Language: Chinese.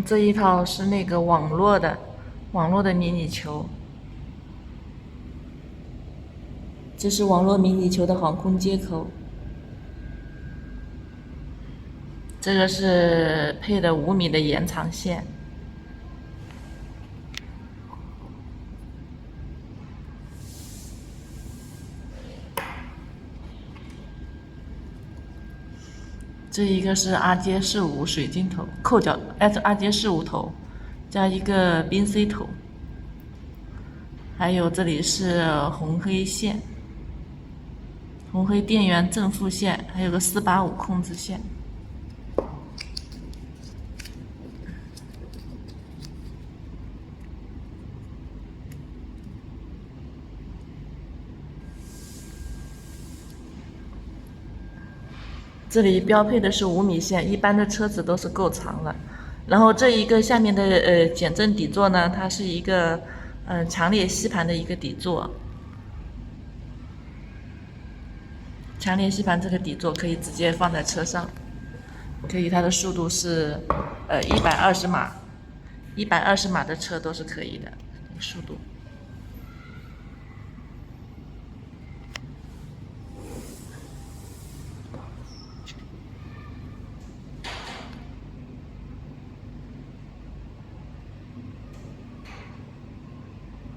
这一套是那个网络的迷你球，这是网络迷你球的航空接口。这个是配的5米的延长线。这一个是阿杰45水晶头，扣脚阿杰45头，加一个宾 C 头，还有这里是红黑线，红黑电源正负线，还有个485控制线。这里标配的是5米线，一般的车子都是够长了。然后这一个下面的减震底座呢，它是一个强烈吸盘的一个底座。强烈吸盘这个底座可以直接放在车上，它的速度是120码，120码的车都是可以的速度。